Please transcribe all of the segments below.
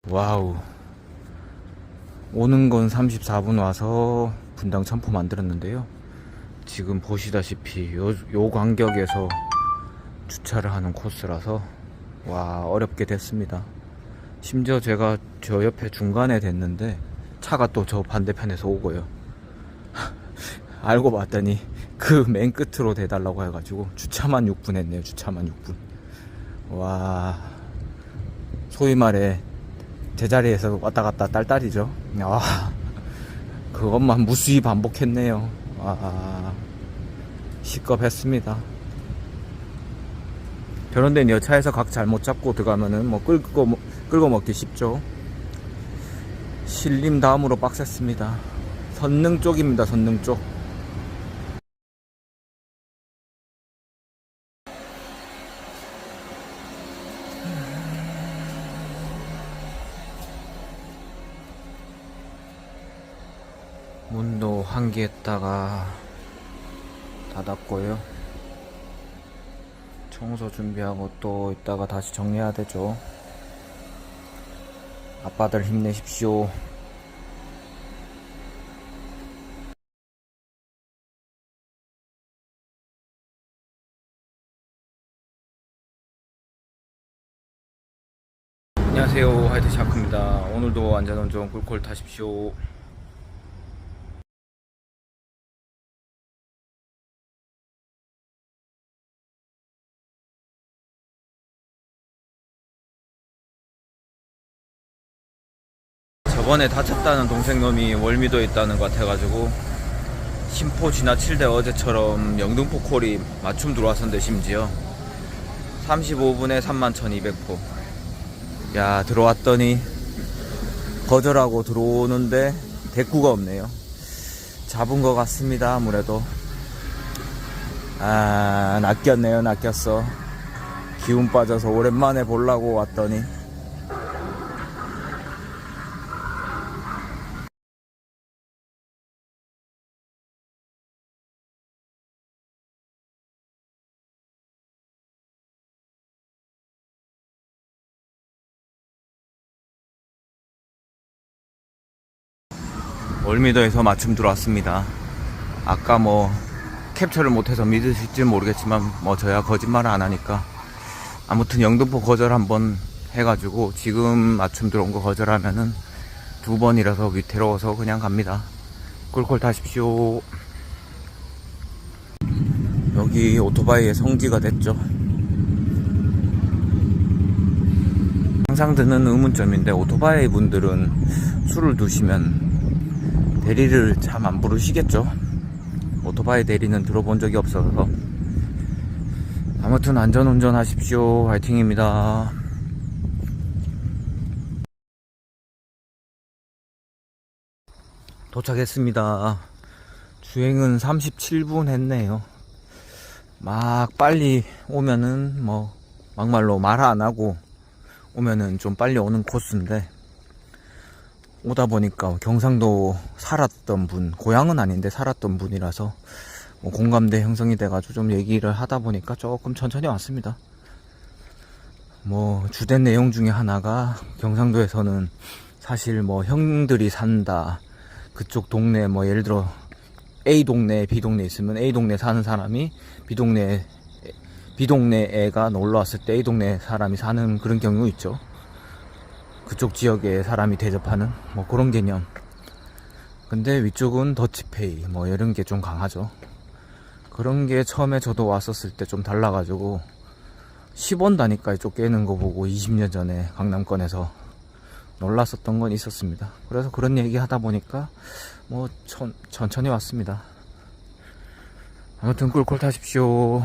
와우, 오는 건 34분 와서 분당 천포 만들었는데요. 지금 보시다시피 요 간격에서 주차를 하는 코스라서 와, 어렵게 됐습니다. 심지어 제가 저 옆에 중간에 댔는데 차가 또 저 반대편에서 오고요. 알고 봤더니 그 맨 끝으로 대달라고 해가지고 주차만 6분 했네요. 주차만 6분. 와, 소위 말해 제자리에서 왔다 갔다 딸딸이죠. 아, 그것만 무수히 반복했네요. 아, 시겁했습니다. 저런 데는 여차에서 각 잘못 잡고 들어가면은 뭐 끌고 먹기 쉽죠. 신림 다음으로 빡셌습니다. 선릉 쪽입니다. 선릉 쪽. 문도 환기했다가 닫았고요. 청소 준비하고 또 이따가 다시 정리해야 되죠. 아빠들 힘내십시오. 안녕하세요, 하이드샤크입니다. 오늘도 안전운전 꿀꿀 타십시오. 저번에 다쳤다는 동생놈이 월미도에 있다는 것 같아가지고 심포 지나칠 때 어제처럼 영등포 콜이 맞춤 들어왔었는데 심지어 35분에 31,200포. 야, 들어왔더니 거절하고 들어오는데 대꾸가 없네요. 잡은 것 같습니다. 아무래도 낚였네요. 낚였어. 기운 빠져서 오랜만에 보려고 왔더니 월미도에서 맞춤 들어왔습니다. 아까 뭐 캡처를 못해서 믿으실지 모르겠지만 뭐 저야 거짓말을 안 하니까 아무튼 영등포 거절 한번 해가지고 지금 맞춤 들어온 거 거절하면은 2번이라서 위태로워서 그냥 갑니다. 꿀꿀 타십시오. 여기 오토바이의 성지가 됐죠. 항상 드는 의문점인데 오토바이 분들은 술을 드시면 대리를 참 안 부르시겠죠. 오토바이 대리는 들어본 적이 없어서. 아무튼 안전운전 하십시오. 화이팅입니다. 도착했습니다. 주행은 37분 했네요. 막 빨리 오면은 뭐 막말로 말 안 하고 오면은 좀 빨리 오는 코스인데 오다 보니까 경상도 살았던 분, 고향은 아닌데 살았던 분이라서 뭐 공감대 형성이 돼가지고 좀 얘기를 하다 보니까 조금 천천히 왔습니다. 뭐 주된 내용 중에 하나가 경상도에서는 사실 뭐 형들이 산다, 그쪽 동네 뭐 예를 들어 A 동네, B 동네 있으면 A 동네 사는 사람이 B 동네 애가 놀러 왔을 때 A 동네 사람이 사는 그런 경우 있죠. 그쪽 지역에 사람이 대접하는 뭐 그런 개념. 근데 위쪽은 더치페이 뭐 이런 게 좀 강하죠. 그런 게 처음에 저도 왔었을 때 좀 달라가지고 10원 단위까지 쫓겨있는 거 보고 20년 전에 강남권에서 놀랐었던 건 있었습니다. 그래서 그런 얘기 하다 보니까 뭐 천천히 왔습니다. 아무튼 꿀꿀 타십시오.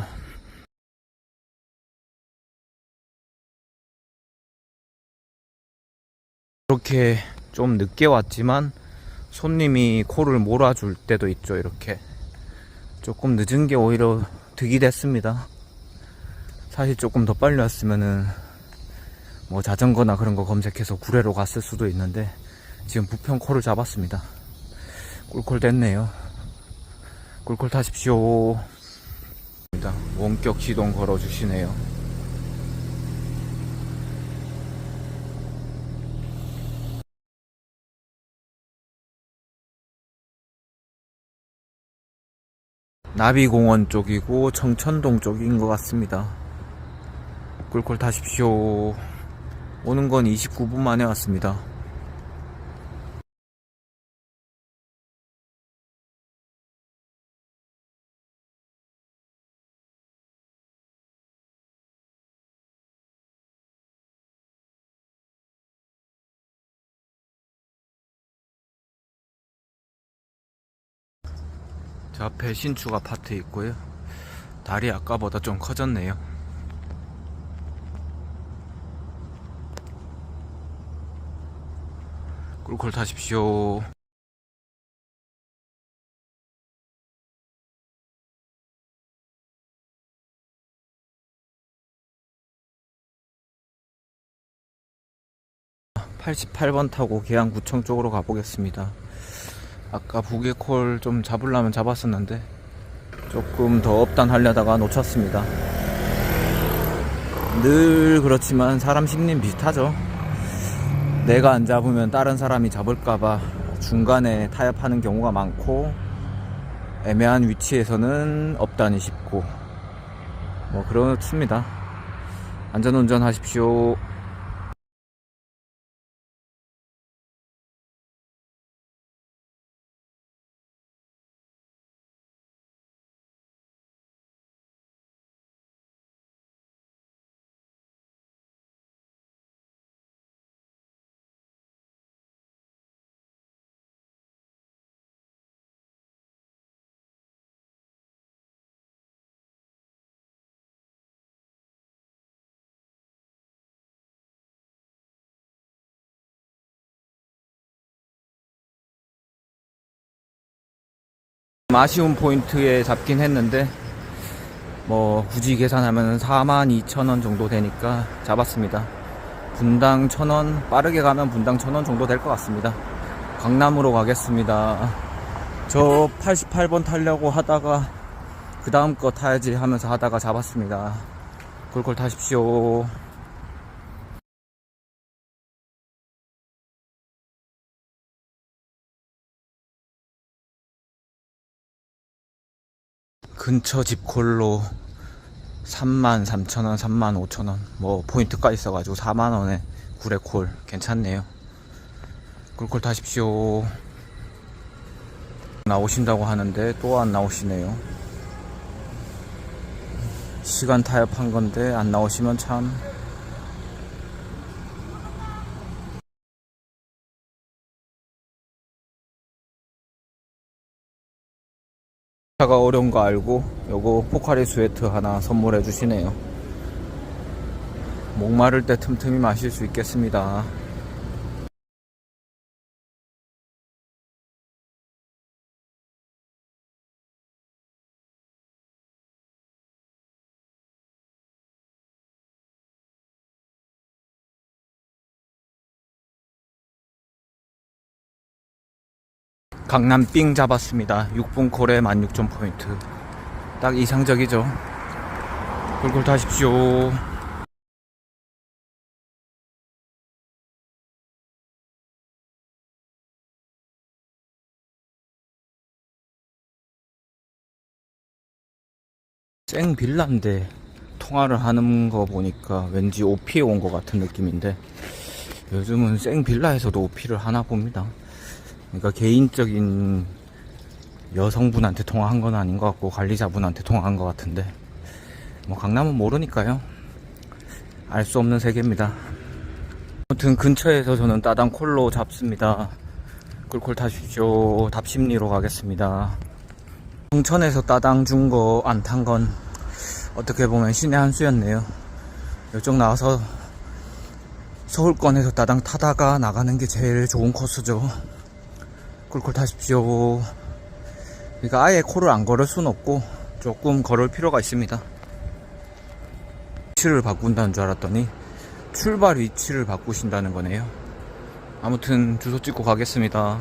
이렇게 좀 늦게 왔지만 손님이 코를 몰아줄 때도 있죠. 이렇게 조금 늦은 게 오히려 득이 됐습니다. 사실 조금 더 빨리 왔으면은 뭐 자전거나 그런 거 검색해서 구례로 갔을 수도 있는데 지금 부평 코를 잡았습니다. 꿀꿀 됐네요. 꿀꿀 타십시오. 원격 시동 걸어 주시네요. 나비공원 쪽이고 청천동 쪽인 것 같습니다. 꿀꿀 타십시오. 오는 건 29분 만에 왔습니다. 저 앞에 신축 아파트 있고요. 달이 아까보다 좀 커졌네요. 꿀꿀 타십시오. (88번) 타고 계양구청 쪽으로 가보겠습니다. 아까 부계콜 좀 잡으려면 잡았었는데 조금 더 업단하려다가 놓쳤습니다. 늘 그렇지만 사람 심리는 비슷하죠. 내가 안 잡으면 다른 사람이 잡을까봐 중간에 타협하는 경우가 많고, 애매한 위치에서는 업단이 쉽고 뭐 그렇습니다. 안전운전 하십시오. 아쉬운 포인트에 잡긴 했는데 뭐 굳이 계산하면 42,000원 정도 되니까 잡았습니다. 분당 1,000원, 빠르게 가면 분당 1,000원 정도 될 것 같습니다. 강남으로 가겠습니다. 저 88번 타려고 하다가 그 다음 거 타야지 하면서 하다가 잡았습니다. 꿀꿀 타십시오. 근처 집콜로 33,000원, 35,000원 뭐 포인트가 있어가지고 4만원에 구례콜 괜찮네요. 꿀꿀 타십시오. 나오신다고 하는데 또 안 나오시네요. 시간 타협한 건데 안 나오시면 참. 차가 어려운 거 알고 요거 포카리 스웨트 하나 선물해 주시네요. 목마를 때 틈틈이 마실 수 있겠습니다. 강남 삥 잡았습니다. 6분 콜에 16,000포인트. 딱 이상적이죠. 꿀꿀 타십시오. 생 빌라인데 통화를 하는 거 보니까 왠지 OP에 온 것 같은 느낌인데, 요즘은 생 빌라에서도 OP를 하나 봅니다. 그러니까 개인적인 여성분한테 통화한 건 아닌 것 같고 관리자분한테 통화한 것 같은데, 뭐 강남은 모르니까요. 알 수 없는 세계입니다. 아무튼 근처에서 저는 따당 콜로 잡습니다. 꿀콜 타십시오. 답심리로 가겠습니다. 홍천에서 따당 준 거 안 탄 건 어떻게 보면 신의 한 수였네요. 이쪽 나와서 서울권에서 따당 타다가 나가는 게 제일 좋은 코스죠. 꿀꿀 타십시오. 그러니까 아예 콜을 안 걸을 순 없고 조금 걸을 필요가 있습니다. 위치를 바꾼다는 줄 알았더니 출발 위치를 바꾸신다는 거네요. 아무튼 주소 찍고 가겠습니다.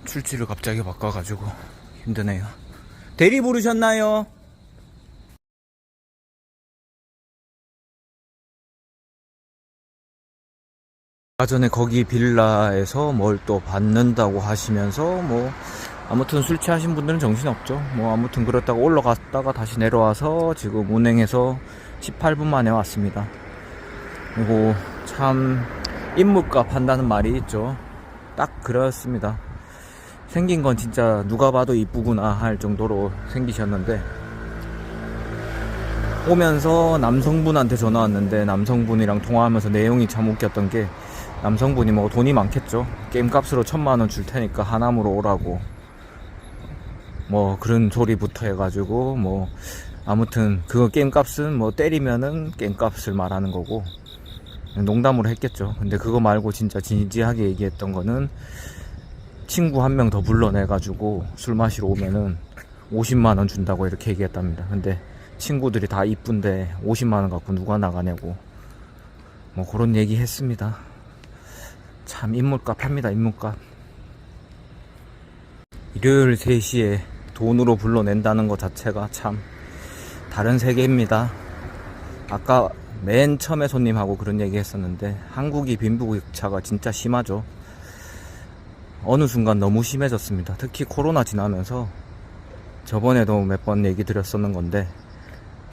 출지를 갑자기 바꿔가지고 힘드네요. 대리 부르셨나요? 아까 전에 거기 빌라에서 뭘 또 받는다고 하시면서 뭐 아무튼 술 취하신 분들은 정신없죠. 뭐 아무튼 그렇다고 올라갔다가 다시 내려와서 지금 운행해서 18분 만에 왔습니다. 그리고 참 인물값 한다는 말이 있죠. 딱 그렇습니다. 생긴 건 진짜 누가 봐도 이쁘구나 할 정도로 생기셨는데, 오면서 남성분한테 전화 왔는데 남성분이랑 통화하면서 내용이 참 웃겼던 게, 남성분이 뭐 돈이 많겠죠. 게임값으로 1000만원 줄 테니까 하남으로 오라고 뭐 그런 소리부터 해가지고, 뭐 아무튼 그거 게임값은 뭐 때리면은 게임값을 말하는 거고 농담으로 했겠죠. 근데 그거 말고 진짜 진지하게 얘기했던 거는, 친구 한 명 더 불러내가지고 술 마시러 오면은 50만원 준다고 이렇게 얘기했답니다. 근데 친구들이 다 이쁜데 50만원 갖고 누가 나가냐고 뭐 그런 얘기 했습니다. 참 인물값 합니다, 인물값. 일요일 3시에 돈으로 불러낸다는 것 자체가 참 다른 세계입니다. 아까 맨 처음에 손님하고 그런 얘기 했었는데, 한국이 빈부격차가 진짜 심하죠. 어느 순간 너무 심해졌습니다. 특히 코로나 지나면서, 저번에도 몇 번 얘기 드렸었는 건데,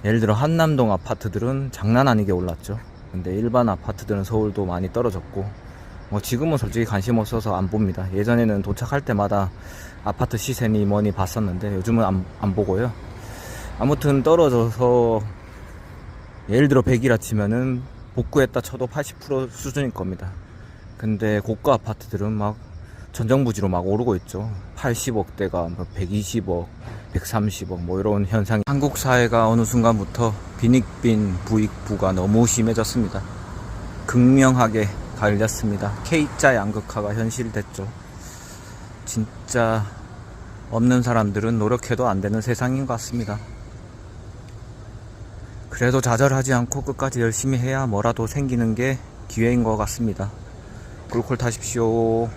예를 들어 한남동 아파트들은 장난 아니게 올랐죠. 근데 일반 아파트들은 서울도 많이 떨어졌고, 뭐 지금은 솔직히 관심 없어서 안 봅니다. 예전에는 도착할 때마다 아파트 시세니 뭐니 봤었는데 요즘은 안 보고요. 아무튼 떨어져서, 예를 들어 100이라 치면은 복구했다 쳐도 80% 수준일 겁니다. 근데 고가 아파트들은 막 전정부지로 막 오르고 있죠. 80억대가 120억, 130억 뭐 이런 현상이, 한국 사회가 어느 순간부터 빈익빈 부익부가 너무 심해졌습니다. 극명하게 갈렸습니다. K자 양극화가 현실됐죠. 진짜 없는 사람들은 노력해도 안 되는 세상인 것 같습니다. 그래도 좌절하지 않고 끝까지 열심히 해야 뭐라도 생기는 게 기회인 것 같습니다. 꿀꿀 타십시오.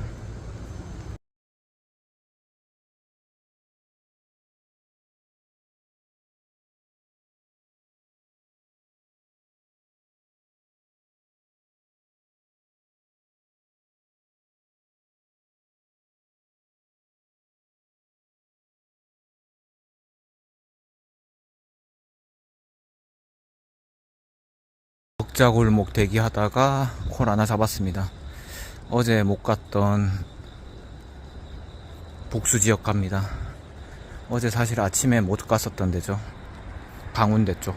먹자골목 대기하다가 콜 하나 잡았습니다. 어제 못 갔던 복수 지역 갑니다. 어제 사실 아침에 못 갔었던 데죠. 강운대 쪽.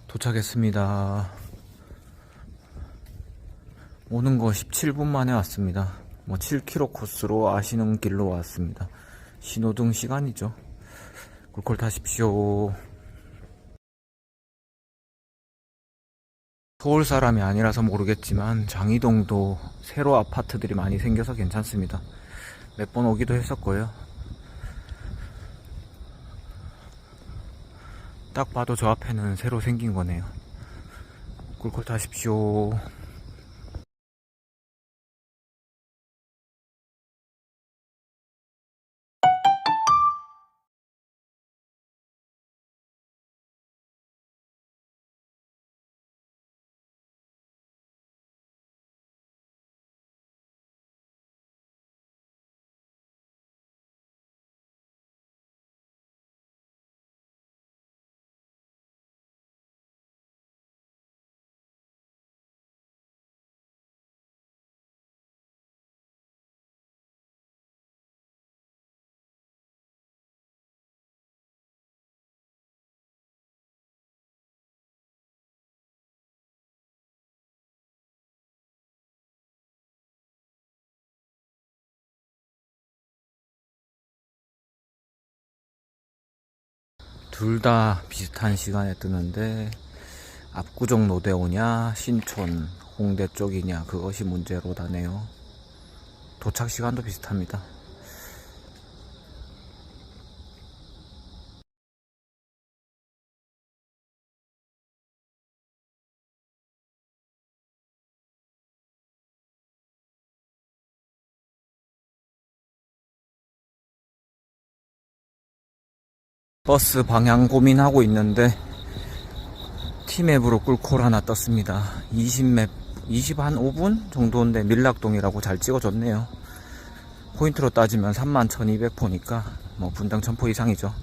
도착했습니다. 오는 거 17분 만에 왔습니다. 뭐 7km 코스로 아시는 길로 왔습니다. 신호등 시간이죠. 꿀꿀 타십시오. 서울 사람이 아니라서 모르겠지만 장이동도 새로 아파트들이 많이 생겨서 괜찮습니다. 몇 번 오기도 했었고요. 딱 봐도 저 앞에는 새로 생긴 거네요. 꿀꿀 타십시오. 둘 다 비슷한 시간에 뜨는데, 압구정 로데오냐 신촌 홍대 쪽이냐 그것이 문제로다네요. 도착 시간도 비슷합니다. 버스 방향 고민하고 있는데 T맵으로 꿀콜 하나 떴습니다. 20맵 20한 5분 정도인데 밀락동이라고 잘 찍어줬네요. 포인트로 따지면 31,200포니까 뭐 분당 1000포 이상이죠.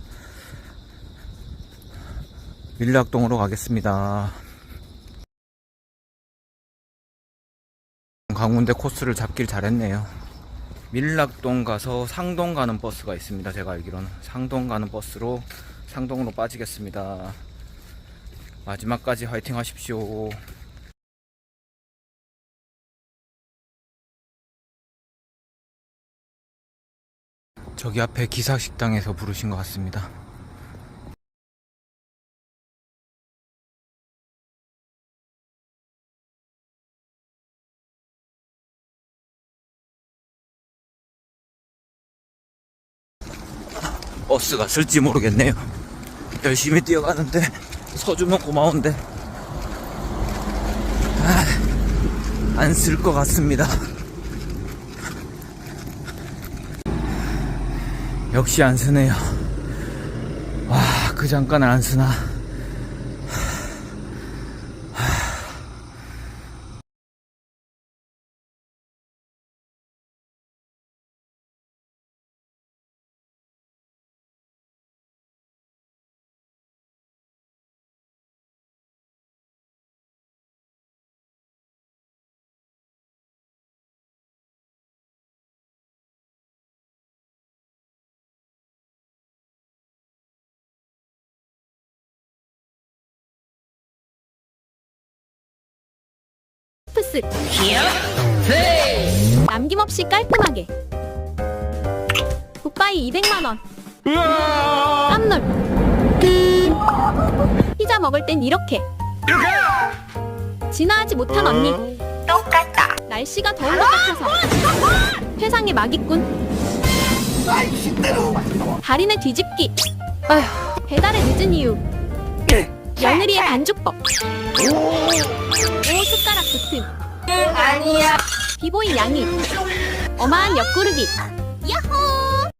밀락동으로 가겠습니다. 강운대 코스를 잡길 잘했네요. 밀락동 가서 상동 가는 버스가 있습니다. 제가 알기로는 상동 가는 버스로 상동으로 빠지겠습니다. 마지막까지 화이팅 하십시오. 저기 앞에 기사식당에서 부르신 것 같습니다. 버스가 쓸지 모르겠네요. 열심히 뛰어가는데 서주면 고마운데 안 쓸 것 같습니다. 역시 안 쓰네요. 와, 그 잠깐 안 쓰나. 푸스 남김없이 깔끔하게 굿바이 200만원 깜놀 피자 먹을 땐 이렇게 진화하지 못한 언니 똑같다 날씨가 더운 것 같아서 회상의 막이꾼 달인의 뒤집기 배달에 늦은 이유 며느리의 반죽법 오 숟가락 붙음 아니야 비보이 양이 어마한 옆구르기 야호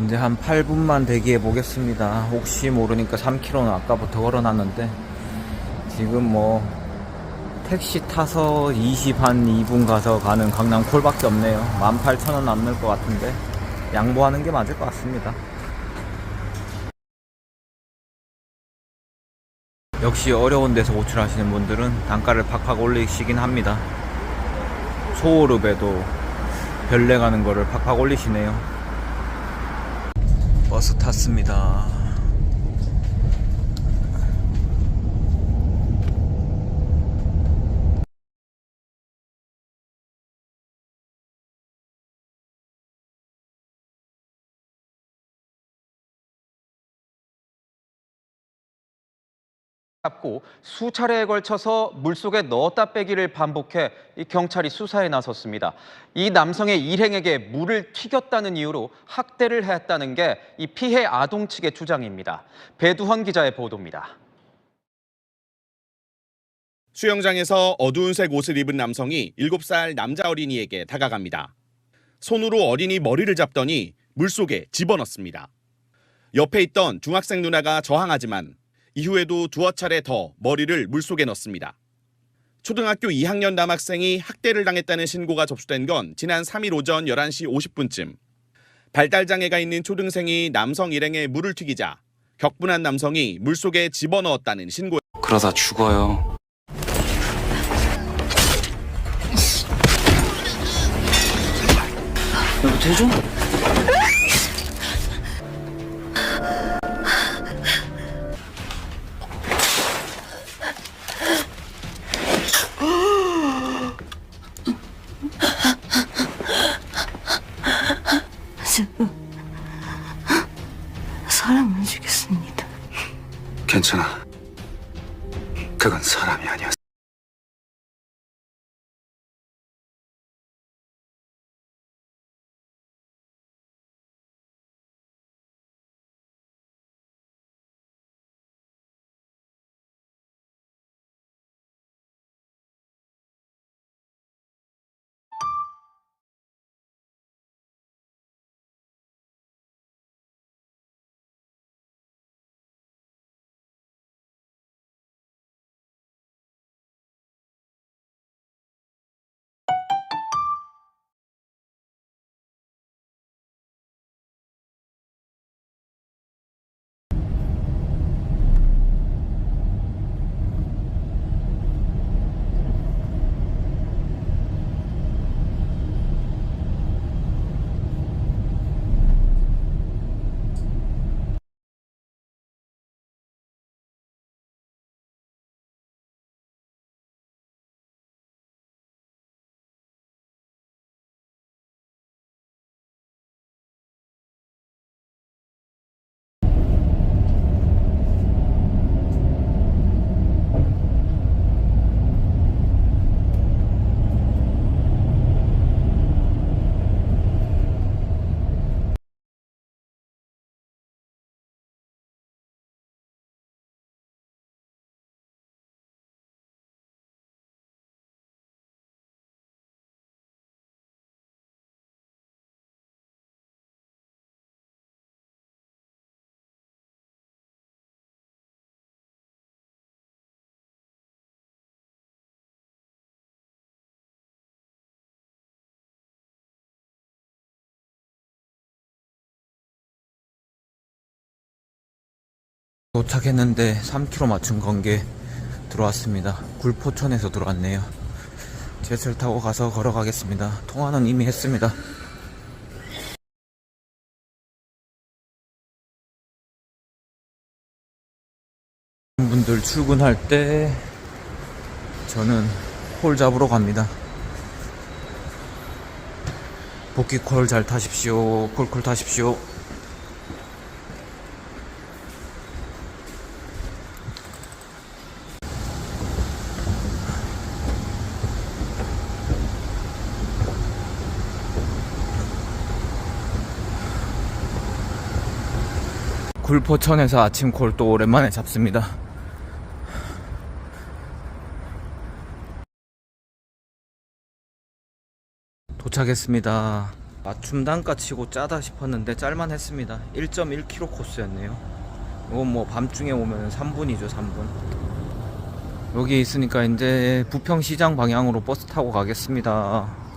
이제 한 8분만 대기해 보겠습니다. 혹시 모르니까 3km는 아까부터 걸어놨는데 지금 뭐 택시 타서 20한 2분 가서 가는 강남 콜밖에 없네요. 18,000원 남는 것 같은데 양보하는 게 맞을 것 같습니다. 역시 어려운 데서 호출하시는 분들은 단가를 팍팍 올리시긴 합니다. 소오릅에도 별내 가는 거를 팍팍 올리시네요. 버스 탔습니다. 잡고 수차례에 걸쳐서 물속에 넣었다 빼기를 반복해 경찰이 수사에 나섰습니다. 이 남성의 일행에게 물을 튀겼다는 이유로 학대를 했다는 게 이 피해 아동 측의 주장입니다. 배두헌 기자의 보도입니다. 수영장에서 어두운 색 옷을 입은 남성이 7살 남자 어린이에게 다가갑니다. 손으로 어린이 머리를 잡더니 물속에 집어넣습니다. 옆에 있던 중학생 누나가 저항하지만 이후에도 두어 차례 더 머리를 물속에 넣습니다. 초등학교 2학년 남학생이 학대를 당했다는 신고가 접수된 건 지난 3일 오전 11시 50분쯤. 발달장애가 있는 초등생이 남성 일행에 물을 튀기자 격분한 남성이 물속에 집어넣었다는 신고. 그러다 죽어요. 여보 대줘? 사람을 죽였습니다. 괜찮아. 그건 사람이 아니었어. 도착했는데 3km 맞춘 관계 들어왔습니다. 굴포천에서 들어왔네요. 제스를 타고 가서 걸어가겠습니다. 통화는 이미 했습니다. 분들 출근할 때 저는 콜 잡으러 갑니다. 복귀 콜 잘 타십시오. 콜 타십시오. 굴포천에서 아침 콜 또 오랜만에 잡습니다. 도착했습니다. 맞춤 단가 치고 짜다 싶었는데 짤만 했습니다. 1.1km 코스였네요. 이건 뭐 밤중에 오면 3분이죠, 3분. 여기 있으니까 이제 부평시장 방향으로 버스 타고 가겠습니다.